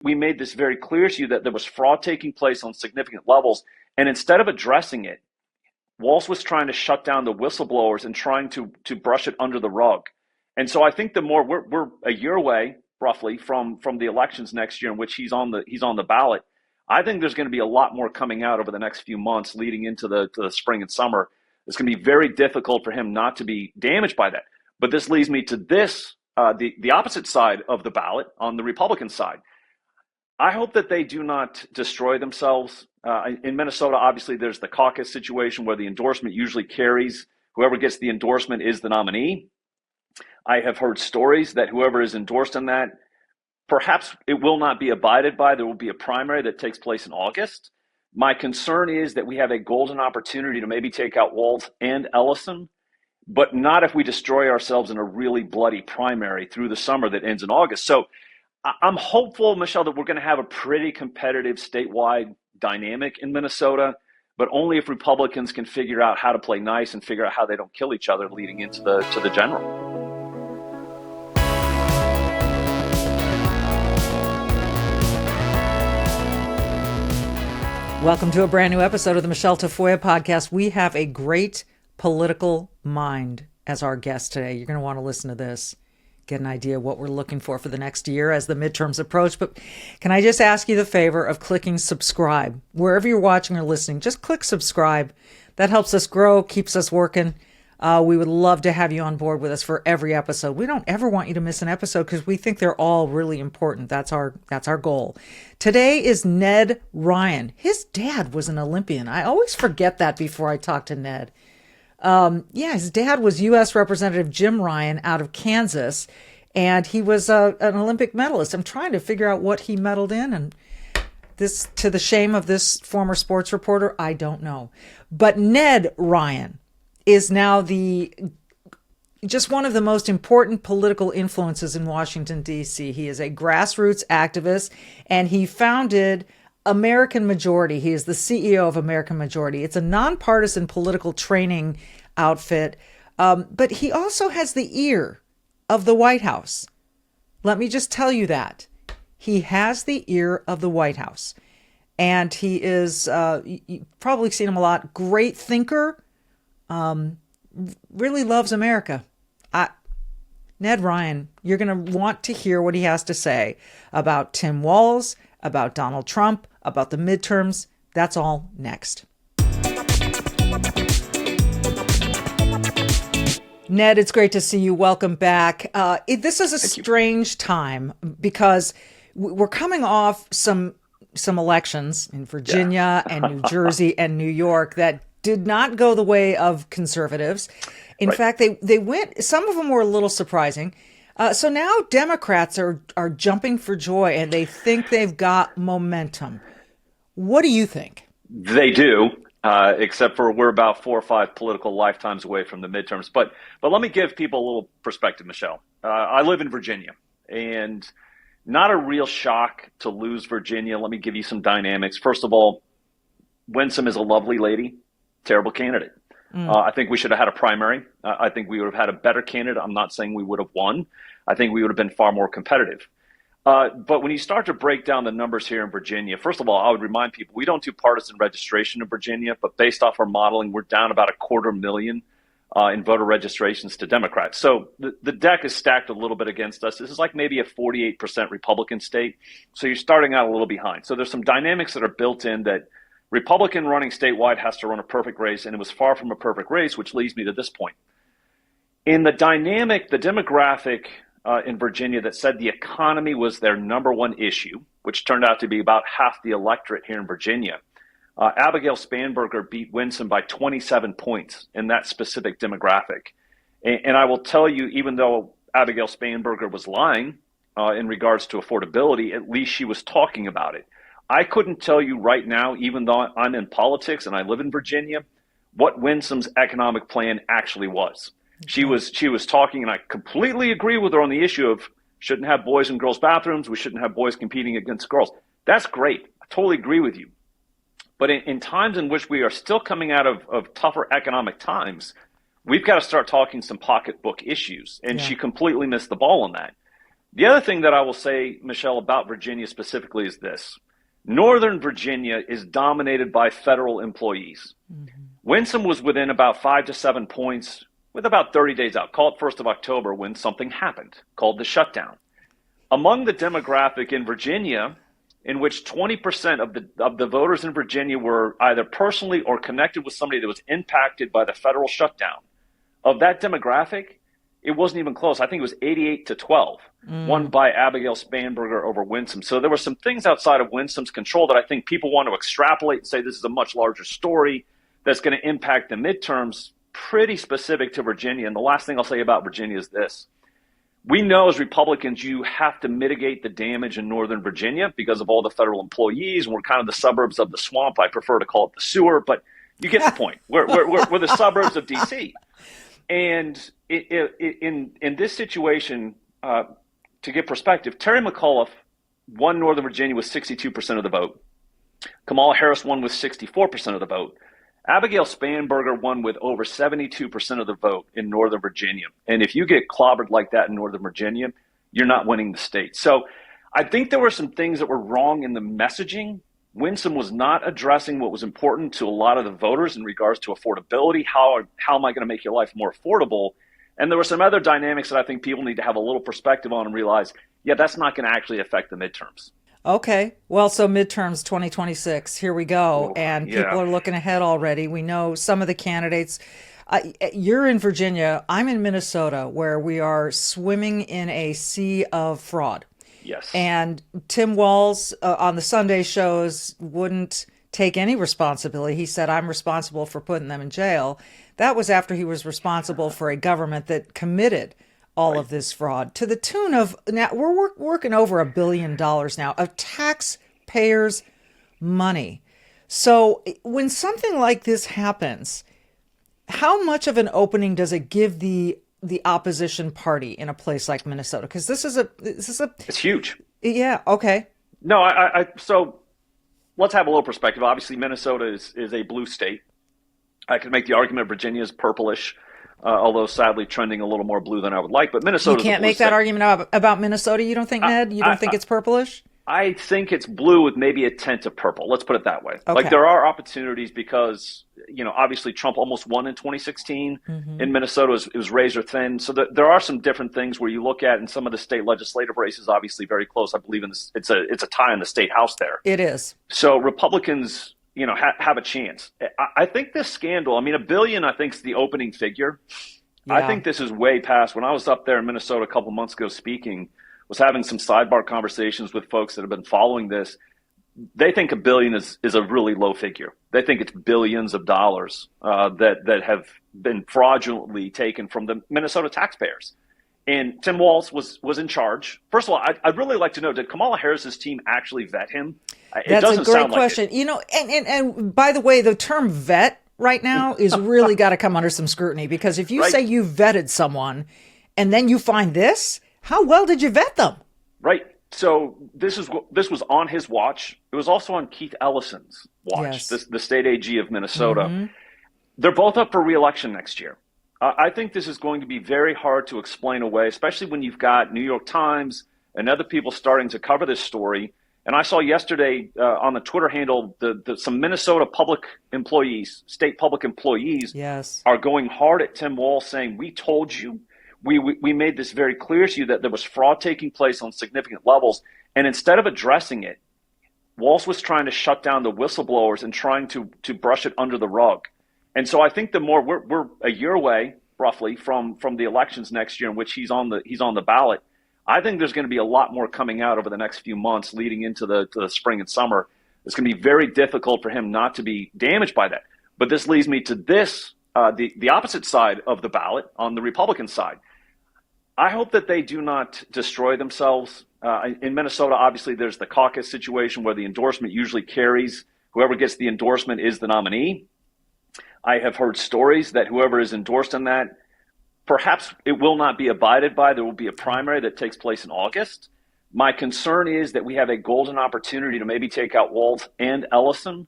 we made this very clear to you that there was fraud taking place on significant levels. And instead of addressing it, Walz was trying to shut down the whistleblowers and trying to brush it under the rug. And so I think the more we're a year away, roughly, from the elections next year in which he's on the ballot. I think there's going to be a lot more coming out over the next few months leading into the spring and summer. It's going to be very difficult for him not to be damaged by that. But this leads me to this, the opposite side of the ballot on the Republican side. I hope that they do not destroy themselves. In Minnesota, obviously, there's the caucus situation where the endorsement usually carries. Whoever gets the endorsement is the nominee. I have heard stories that whoever is endorsed in that, perhaps it will not be abided by. There will be a primary that takes place in August. My concern is that we have a golden opportunity to maybe take out Walz and Ellison, but not if we destroy ourselves in a really bloody primary through the summer that ends in August. So I'm hopeful, Michele, that we're going to have a pretty competitive statewide dynamic in Minnesota, but only if Republicans can figure out how to play nice and figure out how they don't kill each other leading into the general. Welcome to a brand new episode of the Michele Tafoya podcast. We have a great political mind as our guest today. You're going to want to listen to this, get an idea of what we're looking for the next year as the midterms approach. But can I just ask you the favor of clicking subscribe? Wherever you're watching or listening, just click subscribe. That helps us grow, keeps us working. We would love to have you on board with us for every episode. We don't ever want you to miss an episode because we think they're all really important. That's our goal. Today is Ned Ryun. His dad was an Olympian. I always forget that before I talk to Ned. His dad was U.S. Representative Jim Ryun out of Kansas, and he was an Olympic medalist. I'm trying to figure out what he medaled in, and this, to the shame of this former sports reporter, I don't know. But Ned Ryun is now just one of the most important political influences in Washington, D.C. He is a grassroots activist, and he founded American Majority. He is the CEO of American Majority. It's a nonpartisan political training outfit, but he also has the ear of the White House. Let me just tell you that. He has the ear of the White House, and he is, you've probably seen him a lot, great thinker, really loves America. Ned Ryun, you're going to want to hear what he has to say about Tim Walz, about Donald Trump, about the midterms. That's all next. Ned, it's great to see you. Welcome back. This is a strange time because we're coming off some elections in Virginia and New Jersey and New York that did not go the way of conservatives. In fact, they went, some of them were a little surprising. So now Democrats are jumping for joy and they think they've got momentum. What do you think? They do, except for we're about 4 or 5 political lifetimes away from the midterms. But let me give people a little perspective, Michele. I live in Virginia, and not a real shock to lose Virginia. Let me give you some dynamics. First of all, Winsome is a lovely lady. Terrible candidate. I think we should have had a primary. I think we would have had a better candidate. I'm not saying we would have won. I think we would have been far more competitive. But when you start to break down the numbers here in Virginia, first of all, I would remind people we don't do partisan registration in Virginia, but based off our modeling, we're down about 250,000 in voter registrations to Democrats. So the deck is stacked a little bit against us. This is like maybe a 48% Republican state. So you're starting out a little behind. So there's some dynamics that are built in that Republican running statewide has to run a perfect race, and it was far from a perfect race, which leads me to this point. In the dynamic, the demographic in Virginia that said the economy was their number one issue, which turned out to be about half the electorate here in Virginia, Abigail Spanberger beat Winsome by 27 points in that specific demographic. And I will tell you, even though Abigail Spanberger was lying in regards to affordability, at least she was talking about it. I couldn't tell you right now, even though I'm in politics and I live in Virginia, what Winsome's economic plan actually was. She was talking, and I completely agree with her on the issue of shouldn't have boys in girls' bathrooms. We shouldn't have boys competing against girls. That's great. I totally agree with you. But in times in which we are still coming out of tougher economic times, we've got to start talking some pocketbook issues. And she completely missed the ball on that. The other thing that I will say, Michelle, about Virginia specifically is this. Northern Virginia is dominated by federal employees. Mm-hmm. Winsome was within about 5 to 7 points with about 30 days out. Call it 1st of October when something happened, called the shutdown. Among the demographic in Virginia, in which 20% of the voters in Virginia were either personally or connected with somebody that was impacted by the federal shutdown, of that demographic, it wasn't even close. I think it was 88-12, won by Abigail Spanberger over Winsome. So there were some things outside of Winsome's control that I think people want to extrapolate and say this is a much larger story that's going to impact the midterms, pretty specific to Virginia. And the last thing I'll say about Virginia is this. We know as Republicans, you have to mitigate the damage in Northern Virginia because of all the federal employees. We're kind of the suburbs of the swamp. I prefer to call it the sewer, but you get the point. We're the suburbs of D.C. And in this situation, to get perspective, Terry McAuliffe won Northern Virginia with 62% of the vote. Kamala Harris won with 64% of the vote. Abigail Spanberger won with over 72% of the vote in Northern Virginia. And if you get clobbered like that in Northern Virginia, you're not winning the state. So I think there were some things that were wrong in the messaging. Winsome was not addressing what was important to a lot of the voters in regards to affordability. How am I going to make your life more affordable? And there were some other dynamics that I think people need to have a little perspective on and realize, yeah, that's not going to actually affect the midterms. Okay. Well, so midterms 2026, here we go. And people are looking ahead already. We know some of the candidates. You're in Virginia. I'm in Minnesota, where we are swimming in a sea of fraud. Yes. And Tim Walz on the Sunday shows wouldn't take any responsibility. He said, I'm responsible for putting them in jail. That was after he was responsible for a government that committed all of this fraud to the tune of, now we're working over $1 billion now of taxpayers' money. So when something like this happens, how much of an opening does it give the opposition party in a place like Minnesota? Because this is it's huge. Yeah. Okay. No, so let's have a little perspective. Obviously, Minnesota is a blue state. I could make the argument Virginia is purplish. Although sadly trending a little more blue than I would like. But Minnesota, you can't make that argument about Minnesota. You don't think, Ned? You don't think it's purplish? I think it's blue with maybe a tint of purple. Let's put it that way. Okay. Like there are opportunities because, obviously Trump almost won in 2016 in Minnesota. It was razor thin. So there are some different things where you look at in some of the state legislative races, obviously very close. I believe it's a tie in the state house there. It is. So Republicans, have a chance. I think this scandal, $1 billion, I think is the opening figure. Yeah. I think this is way past. When I was up there in Minnesota a couple months ago speaking, was having some sidebar conversations with folks that have been following this. They think $1 billion is a really low figure. They think it's billions of dollars that have been fraudulently taken from the Minnesota taxpayers. And Tim Walz was in charge. First of all, I'd really like to know, did Kamala Harris's team actually vet him? That's a great question. And by the way, the term vet right now is really got to come under some scrutiny, because if you say you vetted someone and then you find this, how well did you vet them? Right. So this was on his watch. It was also on Keith Ellison's watch, the state AG of Minnesota. Mm-hmm. They're both up for re-election next year. I think this is going to be very hard to explain away, especially when you've got New York Times and other people starting to cover this story. And I saw yesterday on the Twitter handle some Minnesota public employees, state public employees, are going hard at Tim Walz, saying, we told you, we made this very clear to you that there was fraud taking place on significant levels. And instead of addressing it, Walz was trying to shut down the whistleblowers and trying to brush it under the rug. And so I think the more we're a year away, roughly, from the elections next year in which he's on the ballot. I think there's going to be a lot more coming out over the next few months leading into the spring and summer. It's going to be very difficult for him not to be damaged by that. But this leads me to this, the opposite side of the ballot, on the Republican side. I hope that they do not destroy themselves. In Minnesota, obviously, there's the caucus situation where the endorsement usually carries. Whoever gets the endorsement is the nominee. I have heard stories that whoever is endorsed in that, perhaps it will not be abided by. There will be a primary that takes place in August. My concern is that we have a golden opportunity to maybe take out Walz and Ellison,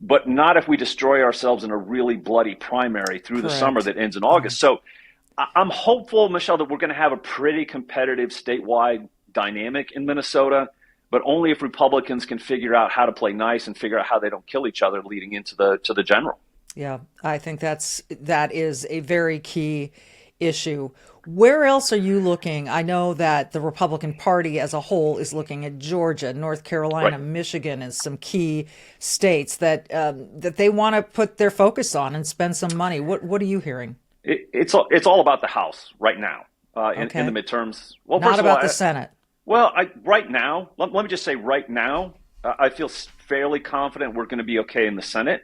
but not if we destroy ourselves in a really bloody primary through the summer that ends in August. So I'm hopeful, Michelle, that we're going to have a pretty competitive statewide dynamic in Minnesota, but only if Republicans can figure out how to play nice and figure out how they don't kill each other leading into the general. Yeah, I think that is a very key issue. Where else are you looking? I know that the Republican Party as a whole is looking at Georgia, North Carolina, Right. Michigan as some key states that that they want to put their focus on and spend some money. What are you hearing? It's all about the House right now Okay. in the midterms. Well, Not first of about all, the Senate. well, right now, let me just say right now, I feel fairly confident we're going to be okay in the Senate.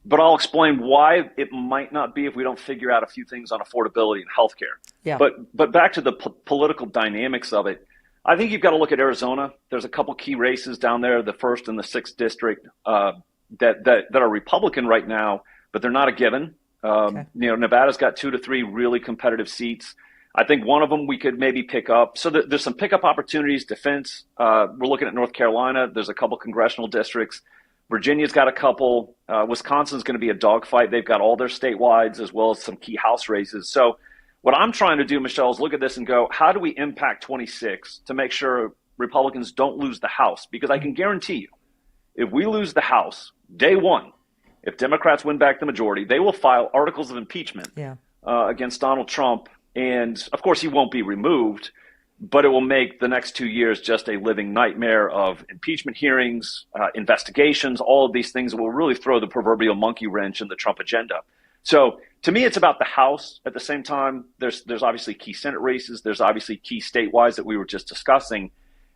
But I'll explain why it might not be if we don't figure out a few things on affordability and healthcare. Yeah. But back to the political dynamics of it, I think you've got to look at Arizona. There's a couple key races down there, the 1st and the 6th district, that are Republican right now, but they're not a given. Okay. Nevada's got 2 to 3 really competitive seats. I think one of them we could maybe pick up. So there's some pickup opportunities, defense. We're looking at North Carolina. There's a couple congressional districts. Virginia's got a couple. Wisconsin's going to be a dogfight. They've got all their statewides as well as some key House races. So what I'm trying to do, Michelle, is look at this and go, how do we impact 26 to make sure Republicans don't lose the House? Because I can guarantee you, if we lose the House, day one, if Democrats win back the majority, they will file articles of impeachment against Donald Trump. And, of course, he won't be removed, but it will make the next 2 years just a living nightmare of impeachment hearings, investigations, all of these things that will really throw the proverbial monkey wrench in the Trump agenda. So to me, it's about the House. At the same time, there's obviously key Senate races. There's obviously key statewide that we were just discussing.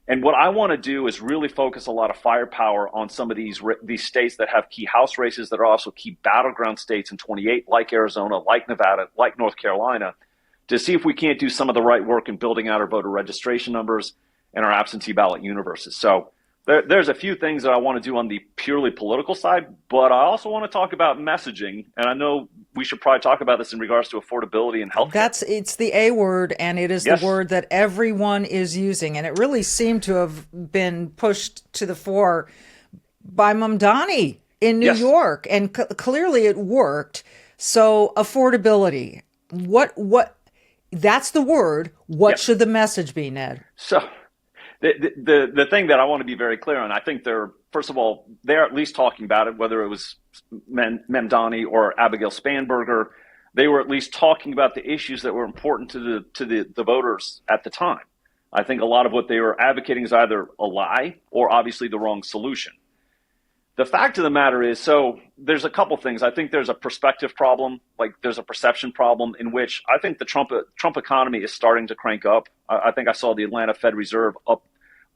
And what I want to do is really focus a lot of firepower on some of these states that have key House races that are also key battleground states in 28, like Arizona, like Nevada, like North Carolina, to see if we can't do some of the right work in building out our voter registration numbers and our absentee ballot universes. So there's a few things that I want to do on the purely political side, but I also want to talk about messaging. And I know we should probably talk about this in regards to affordability and health. It's the A word, and it is Yes. the word that everyone is using. And it really seemed to have been pushed to the fore by Mamdani in New Yes. York. And clearly it worked. So affordability, what that's the word. What Yep. should the message be, Ned? So the thing that I want to be very clear on, I think first of all, they're at least talking about it, whether it was Mamdani or Abigail Spanberger, they were at least talking about the issues that were important to the voters at the time. I think a lot of what they were advocating is either a lie or obviously the wrong solution. The fact of the matter is, so there's a couple things. I think there's a perspective problem, like there's a perception problem in which I think the Trump economy is starting to crank up. I think I saw the Atlanta Fed Reserve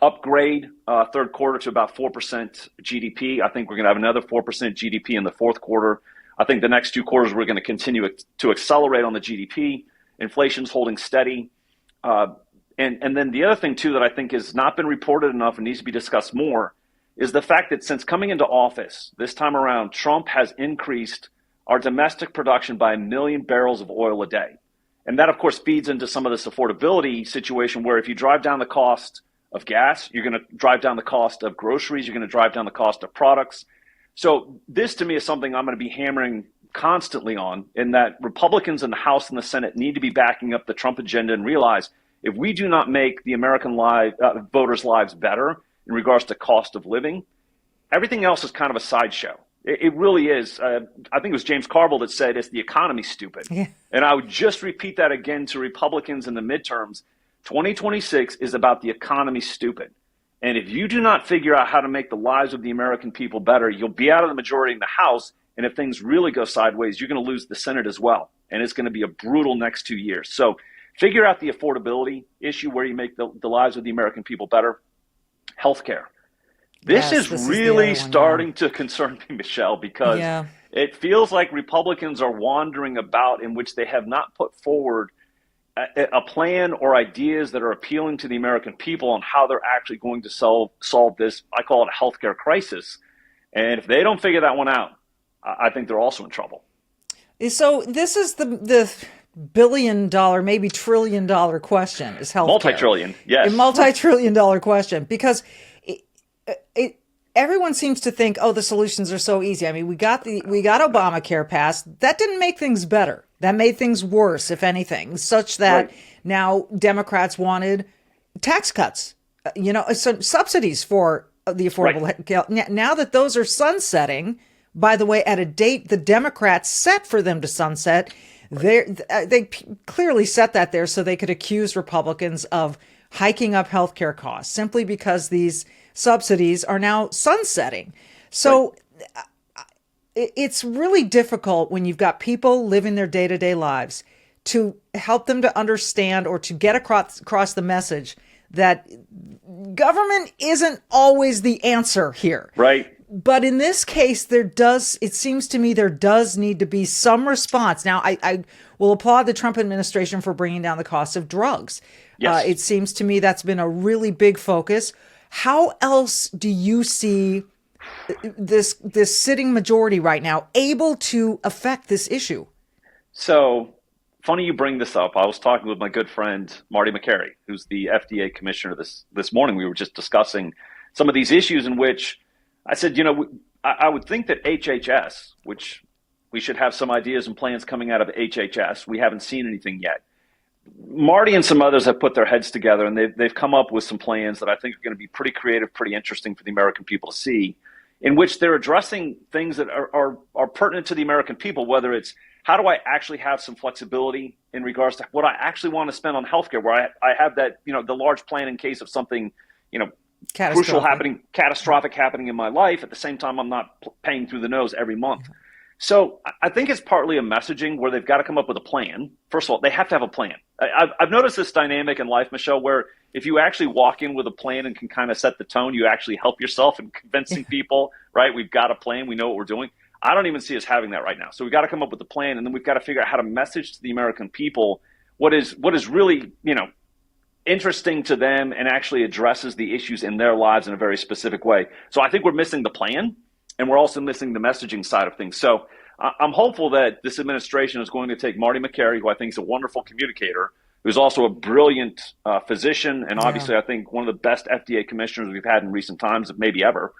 upgrade third quarter to about 4% GDP. I think we're going to have another 4% GDP in the fourth quarter. I think the next 2 quarters we're going to continue to accelerate on the GDP. Inflation's holding steady. And then the other thing, too, that I think has not been reported enough and needs to be discussed more is the fact that since coming into office this time around, Trump has increased our domestic production by 1 million barrels of oil a day. And that, of course, feeds into some of this affordability situation where if you drive down the cost of gas, you're going to drive down the cost of groceries, you're going to drive down the cost of products. So this, to me, is something I'm going to be hammering constantly on, in that Republicans in the House and the Senate need to be backing up the Trump agenda and realize if we do not make the American voters' lives better in regards to cost of living, everything else is kind of a sideshow. It really is. I think it was James Carville that said it's the economy, stupid. Yeah. And I would just repeat that again to Republicans in the midterms. 2026 is about the economy, stupid. And if you do not figure out how to make the lives of the American people better, you'll be out of the majority in the House. And if things really go sideways, you're going to lose the Senate as well. And it's going to be a brutal next 2 years. So figure out the affordability issue where you make the lives of the American people better. Healthcare. This is really starting to concern me, Michelle, because it feels like Republicans are wandering about in which they have not put forward a plan or ideas that are appealing to the American people on how they're actually going to solve this, I call it a healthcare crisis. And if they don't figure that one out, I think they're also in trouble. So this is the billion-dollar, maybe trillion-dollar question is healthcare. Multi-trillion, yes. A multi-trillion-dollar question, because everyone seems to think, oh, the solutions are so easy. I mean, we got Obamacare passed. That didn't make things better. That made things worse, if anything, such that now Democrats wanted tax cuts, some subsidies for the affordable health. Now that those are sunsetting, by the way, at a date the Democrats set for them to sunset, they clearly set that there so they could accuse Republicans of hiking up healthcare costs simply because these subsidies are now sunsetting. So it's really difficult when you've got people living their day-to-day lives to help them to understand or to get across the message that government isn't always the answer here. Right. But in this case, it seems to me there does need to be some response. Now, I will applaud the Trump administration for bringing down the cost of drugs. Yes. It seems to me that's been a really big focus. How else do you see this sitting majority right now able to affect this issue? So funny you bring this up. I was talking with my good friend, Marty McCary, who's the FDA commissioner this morning. We were just discussing some of these issues in which I said, I would think that HHS, which we should have some ideas and plans coming out of HHS. We haven't seen anything yet. Marty and some others have put their heads together and they've come up with some plans that I think are going to be pretty creative, pretty interesting for the American people to see, in which they're addressing things that are pertinent to the American people, whether it's how do I actually have some flexibility in regards to what I actually want to spend on healthcare, where I have that, the large plan in case of something, catastrophic happening in my life. At the same time, I'm not paying through the nose every month. So I think it's partly a messaging where they've got to come up with a plan. First of all, they have to have a plan. I've noticed this dynamic in life, Michelle, where if you actually walk in with a plan and can kind of set the tone, you actually help yourself in convincing people, right? We've got a plan. We know what we're doing. I don't even see us having that right now. So we've got to come up with a plan, and then we've got to figure out how to message to the American people what is really, interesting to them and actually addresses the issues in their lives in a very specific way. So I think we're missing the plan, and we're also missing the messaging side of things. So I'm hopeful that this administration is going to take Marty McCary, who I think is a wonderful communicator, who's also a brilliant physician, and obviously I think one of the best FDA commissioners we've had in recent times, maybe ever,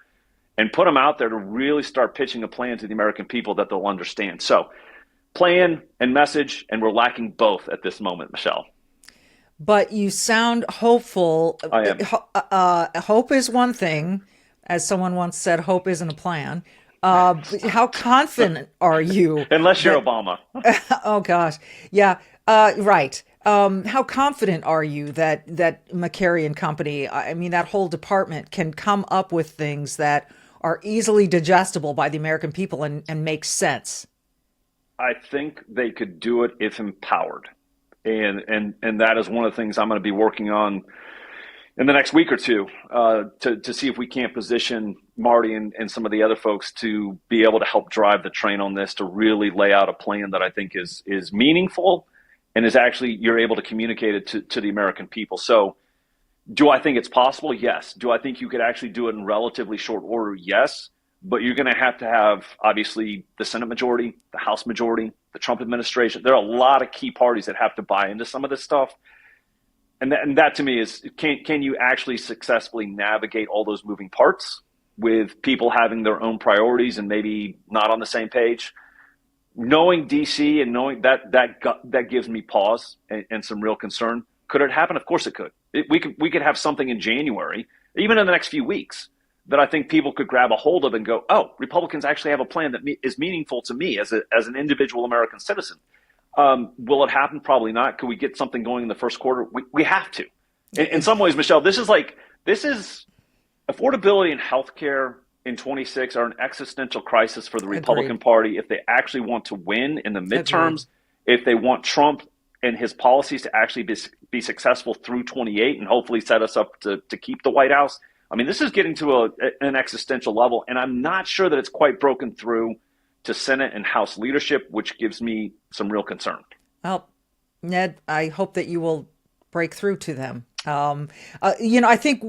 and put him out there to really start pitching a plan to the American people that they'll understand. So plan and message, and we're lacking both at this moment, Michelle. But you sound hopeful. I am. Hope is one thing. As someone once said, hope isn't a plan. How confident are you? Unless you're Obama. Oh, gosh. Yeah, right. How confident are you that McCary and company, that whole department can come up with things that are easily digestible by the American people and make sense? I think they could do it if empowered. And that is one of the things I'm going to be working on in the next week or two to see if we can't position Marty and some of the other folks to be able to help drive the train on this, to really lay out a plan that I think is meaningful and is actually you're able to communicate it to the American people. So do I think it's possible? Yes. Do I think you could actually do it in relatively short order? Yes. But you're going to have, obviously, the Senate majority, the House majority, the Trump administration. There are a lot of key parties that have to buy into some of this stuff. And that to me is, can you actually successfully navigate all those moving parts with people having their own priorities and maybe not on the same page? Knowing DC and knowing that gives me pause and some real concern. Could it happen? Of course it could. We could have something in January, even in the next few weeks, that I think people could grab a hold of and go, oh, Republicans actually have a plan that is meaningful to me as an individual American citizen. Will it happen? Probably not. Could we get something going in the first quarter? We have to. In some ways, Michelle, this is affordability and healthcare in 26 are an existential crisis for the Republican Party if they actually want to win in the midterms, if they want Trump and his policies to actually be successful through 28 and hopefully set us up to keep the White House. This is getting to an existential level, and I'm not sure that it's quite broken through to Senate and House leadership, which gives me some real concern. Well, Ned, I hope that you will break through to them. I think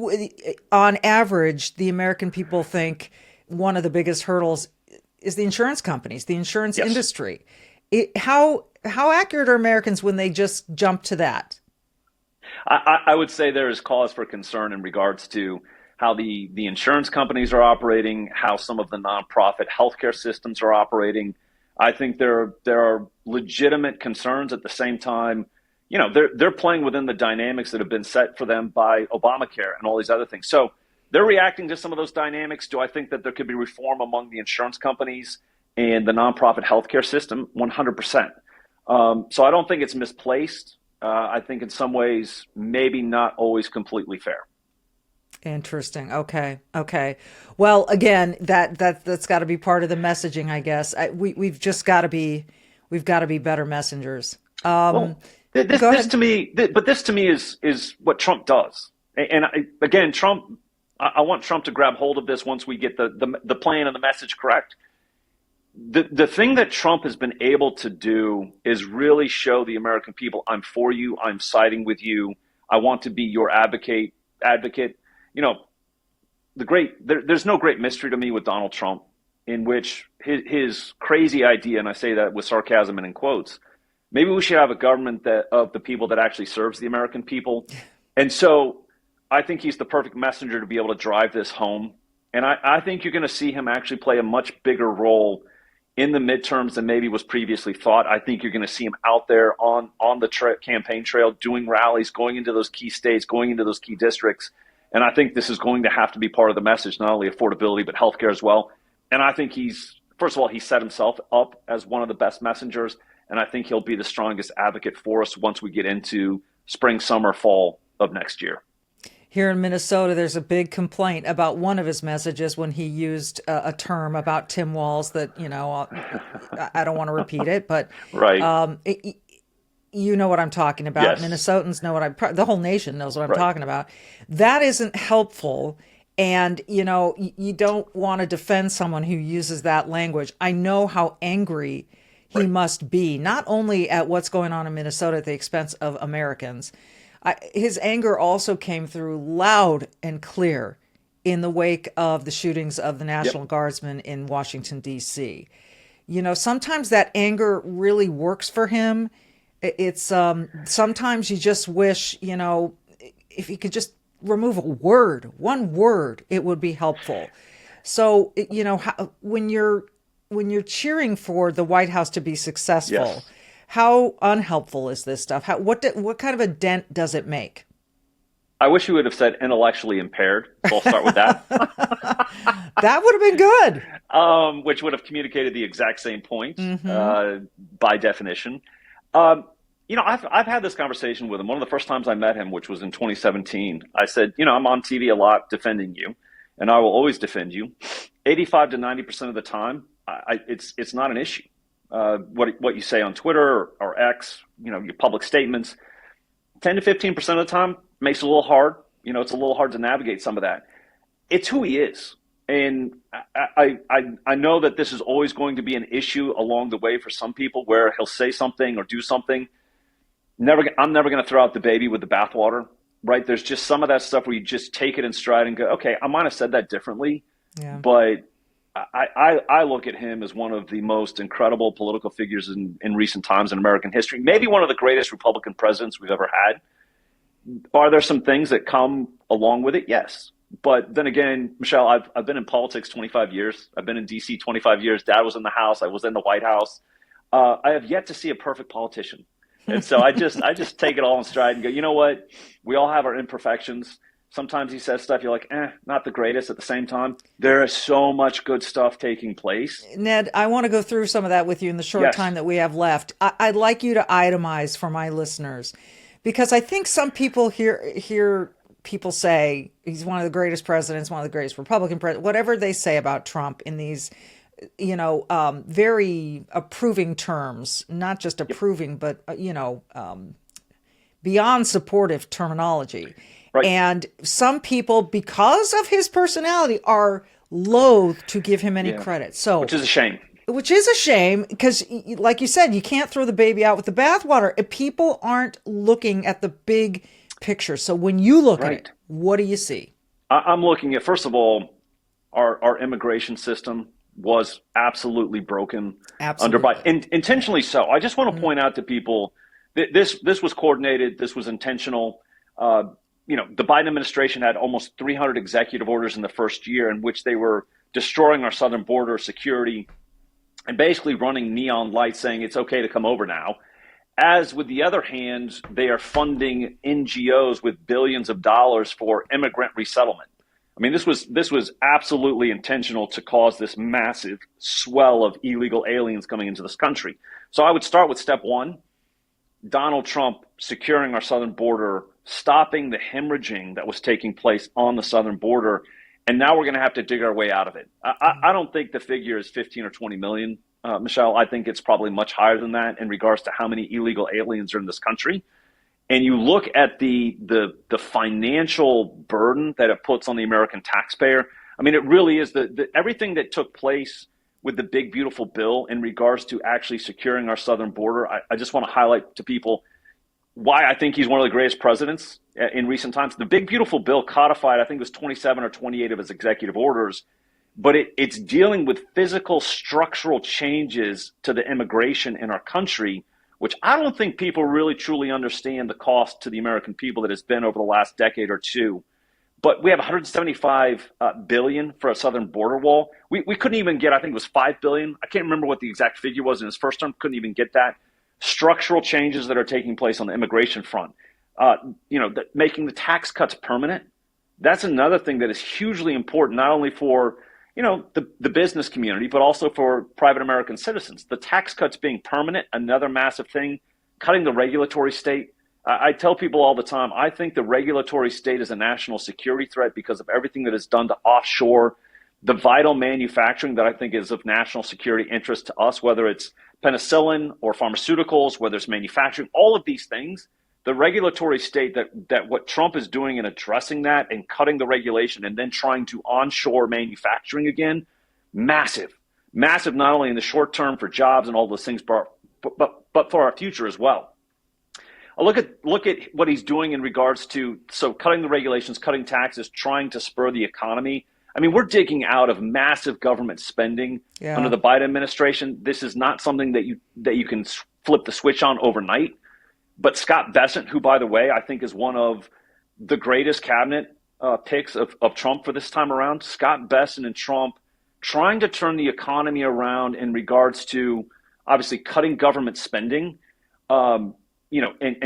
on average, the American people think one of the biggest hurdles is the insurance companies, the insurance industry. How accurate are Americans when they just jump to that? I would say there is cause for concern in regards to how the insurance companies are operating, how some of the nonprofit healthcare systems are operating. I think there are legitimate concerns. At the same time, they're playing within the dynamics that have been set for them by Obamacare and all these other things. So they're reacting to some of those dynamics. Do I think that there could be reform among the insurance companies and the nonprofit healthcare system? 100%. So I don't think it's misplaced. I think in some ways, maybe not always completely fair. Interesting. Okay. Well, again, that's got to be part of the messaging, I guess. We've got to be better messengers. This to me is what Trump does. And again, Trump, I want Trump to grab hold of this once we get the plan and the message correct. The thing that Trump has been able to do is really show the American people, I'm for you, I'm siding with you, I want to be your advocate. There's no great mystery to me with Donald Trump, in which his crazy idea, and I say that with sarcasm and in quotes, maybe we should have a government of the people that actually serves the American people. And so I think he's the perfect messenger to be able to drive this home. And I think you're going to see him actually play a much bigger role in the midterms than maybe was previously thought. I think you're going to see him out there on the campaign trail, doing rallies, going into those key states, going into those key districts. And I think this is going to have to be part of the message, not only affordability, but healthcare as well. And I think first of all, he set himself up as one of the best messengers. And I think he'll be the strongest advocate for us once we get into spring, summer, fall of next year. Here in Minnesota, there's a big complaint about one of his messages when he used a term about Tim Walz that, I don't want to repeat it, but right. You know what I'm talking about. Yes. Minnesotans know the whole nation knows what I'm talking about. That isn't helpful. And, you don't want to defend someone who uses that language. I know how angry he must be, not only at what's going on in Minnesota at the expense of Americans. His anger also came through loud and clear in the wake of the shootings of the National Guardsmen in Washington, D.C. Sometimes that anger really works for him. It's sometimes you just wish, if he could just remove one word, it would be helpful. So, when you're cheering for the White House to be successful, how unhelpful is this stuff? What kind of a dent does it make? I wish you would have said intellectually impaired. So I'll start with that. That would have been good. Which would have communicated the exact same point by definition. I've had this conversation with him. One of the first times I met him, which was in 2017, I said, I'm on TV a lot defending you, and I will always defend you. 85 to 90% of the time, it's not an issue. What you say on Twitter or X, your public statements, 10 to 15% of the time makes it a little hard. It's a little hard to navigate some of that. It's who he is. And I know that this is always going to be an issue along the way for some people, where he'll say something or do something. I'm never going to throw out the baby with the bathwater, right? There's just some of that stuff where you just take it in stride and go, okay, I might have said that differently, but I look at him as one of the most incredible political figures in recent times in American history, maybe one of the greatest Republican presidents we've ever had. Are there some things that come along with it? Yes. But then again, Michelle, I've been in politics 25 years. I've been in D.C. 25 years. Dad was in the House. I was in the White House. I have yet to see a perfect politician. And so I just take it all in stride and go, you know what? We all have our imperfections. Sometimes he says stuff you're like, not the greatest. At the same time, there is so much good stuff taking place. Ned, I want to go through some of that with you in the short time that we have left. I'd like you to itemize for my listeners, because I think some people hear people say he's one of the greatest presidents, one of the greatest Republican presidents, whatever they say about Trump in these, very approving terms, not just approving, but, beyond supportive terminology. Right. And some people, because of his personality, are loath to give him any credit. So, which is a shame. Which is a shame, because, like you said, you can't throw the baby out with the bathwater. People aren't looking at the big picture. So when you look at it, what do you see? I'm looking at, first of all, our immigration system was absolutely broken. Intentionally so. I just want to point out to people that this was coordinated. This was intentional. The Biden administration had almost 300 executive orders in the first year in which they were destroying our southern border security and basically running neon lights saying it's okay to come over now. As with the other hand, they are funding NGOs with billions of dollars for immigrant resettlement. I mean, this was absolutely intentional to cause this massive swell of illegal aliens coming into this country. So I would start with step one, Donald Trump securing our southern border, stopping the hemorrhaging that was taking place on the southern border. And now we're going to have to dig our way out of it. I don't think the figure is 15 or 20 million. Michelle, I think it's probably much higher than that in regards to how many illegal aliens are in this country. And you look at the financial burden that it puts on the American taxpayer. I mean, it really is everything that took place with the big, beautiful bill in regards to actually securing our southern border. I just want to highlight to people why I think he's one of the greatest presidents in recent times. The big, beautiful bill codified, I think it was 27 or 28 of his executive orders. But it's dealing with physical structural changes to the immigration in our country, which I don't think people really truly understand the cost to the American people that has been over the last decade or two. But we have 175 billion for a southern border wall. We couldn't even get, I think it was 5 billion. I can't remember what the exact figure was in his first term. Couldn't even get that. Structural changes that are taking place on the immigration front. Making the tax cuts permanent. That's another thing that is hugely important, not only for the business community, but also for private American citizens. The tax cuts being permanent, another massive thing, cutting the regulatory state. I tell people all the time, I think the regulatory state is a national security threat because of everything that is done to offshore the vital manufacturing that I think is of national security interest to us, whether it's penicillin or pharmaceuticals, whether it's manufacturing, all of these things. The regulatory state that what Trump is doing in addressing that and cutting the regulation and then trying to onshore manufacturing again, massive, not only in the short term for jobs and all those things, but for our future as well. Look at what he's doing in regards to cutting the regulations, cutting taxes, trying to spur the economy. I mean, we're digging out of massive government spending under the Biden administration. This is not something that you can flip the switch on overnight. But Scott Bessent, who, by the way, I think is one of the greatest cabinet picks of Trump for this time around, Scott Bessent and Trump trying to turn the economy around in regards to obviously cutting government spending, and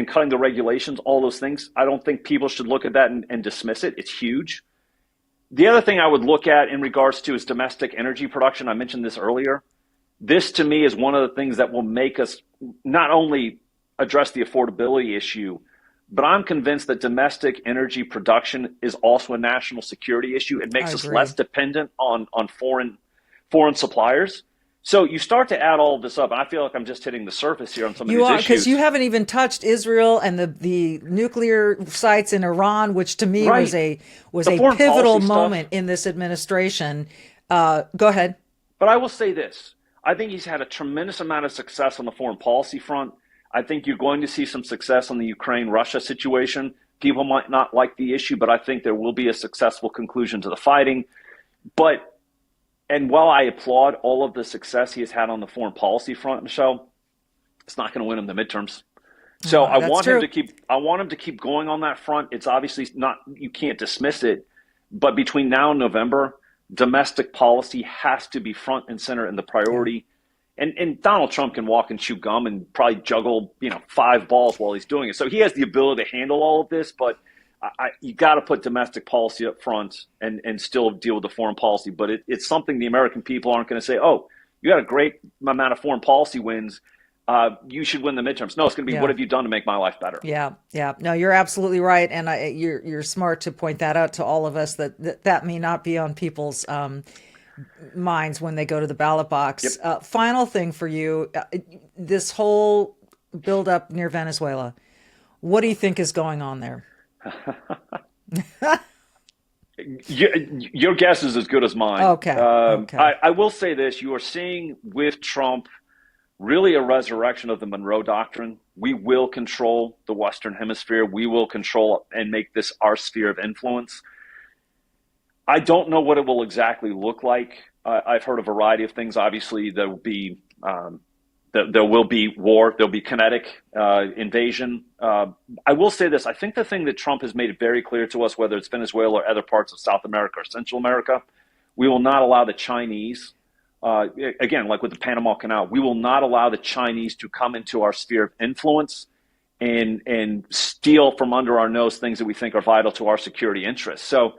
cutting the regulations, all those things. I don't think people should look at that and dismiss it. It's huge. The other thing I would look at in regards to is domestic energy production. I mentioned this earlier. This, to me, is one of the things that will make us not only address the affordability issue, but I'm convinced that domestic energy production is also a national security issue. It makes us less dependent on foreign suppliers. So you start to add all of this up, and I feel like I'm just hitting the surface here on some of these issues. Because you haven't even touched Israel and the nuclear sites in Iran, which to me was a pivotal moment in this administration. Go ahead. But I will say this. I think he's had a tremendous amount of success on the foreign policy front. I think you're going to see some success on the Ukraine-Russia situation. People might not like the issue, but I think there will be a successful conclusion to the fighting. And while I applaud all of the success he has had on the foreign policy front, Michelle, it's not going to win him the midterms. So I want him to keep going on that front. It's obviously not, you can't dismiss it, but between now and November, domestic policy has to be front and center in the priority. And Donald Trump can walk and chew gum and probably juggle, 5 balls while he's doing it. So he has the ability to handle all of this, but you got to put domestic policy up front and still deal with the foreign policy. But it's something the American people aren't going to say, oh, you got a great amount of foreign policy wins. You should win the midterms. No, it's going to be, what have you done to make my life better? Yeah. No, you're absolutely right. And you're smart to point that out to all of us that may not be on people's minds when they go to the ballot box. Yep. Final thing for you, this whole buildup near Venezuela, what do you think is going on there? Your guess is as good as mine. Okay. I will say this. You are seeing with Trump really a resurrection of the Monroe Doctrine. We will control the Western Hemisphere. We will control and make this our sphere of influence. I don't know what it will exactly look like. I've heard a variety of things. Obviously, there will be war. There'll be kinetic invasion. I will say this. I think the thing that Trump has made it very clear to us, whether it's Venezuela or other parts of South America or Central America, we will not allow the Chinese again, like with the Panama Canal, we will not allow the Chinese to come into our sphere of influence and steal from under our nose things that we think are vital to our security interests. So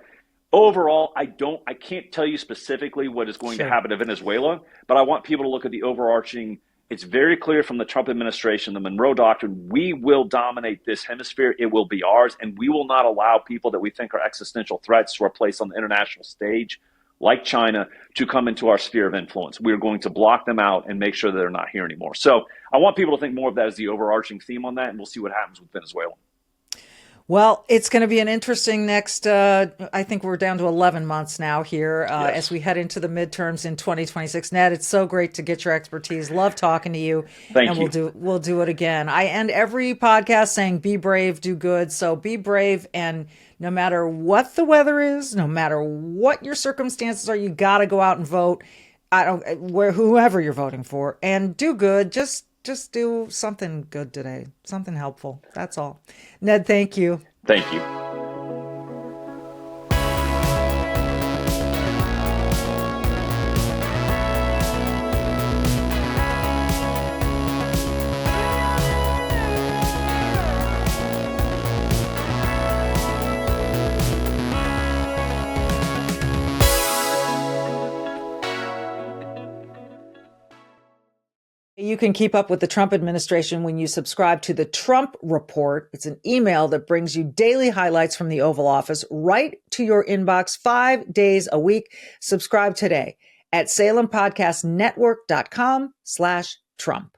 overall, I can't tell you specifically what is going to happen to Venezuela, but I want people to look at the overarching. It's very clear from the Trump administration, the Monroe Doctrine, we will dominate this hemisphere. It will be ours, and we will not allow people that we think are existential threats to our place on the international stage, like China, to come into our sphere of influence. We're going to block them out and make sure that they're not here anymore. So I want people to think more of that as the overarching theme on that, and we'll see what happens with Venezuela. Well, it's going to be an interesting next, I think we're down to 11 months now here as we head into the midterms in 2026. Ned, it's so great to get your expertise. Love talking to you. Thank you. We'll do it again. I end every podcast saying, be brave, do good. So be brave. And no matter what the weather is, no matter what your circumstances are, you got to go out and vote. Whoever you're voting for, and do good. Just do something good today, something helpful. That's all. Ned, thank you. Thank you. You can keep up with the Trump administration when you subscribe to the Trump Report. It's an email that brings you daily highlights from the Oval Office right to your inbox 5 days a week. Subscribe today at SalemPodcastNetwork.com/Trump.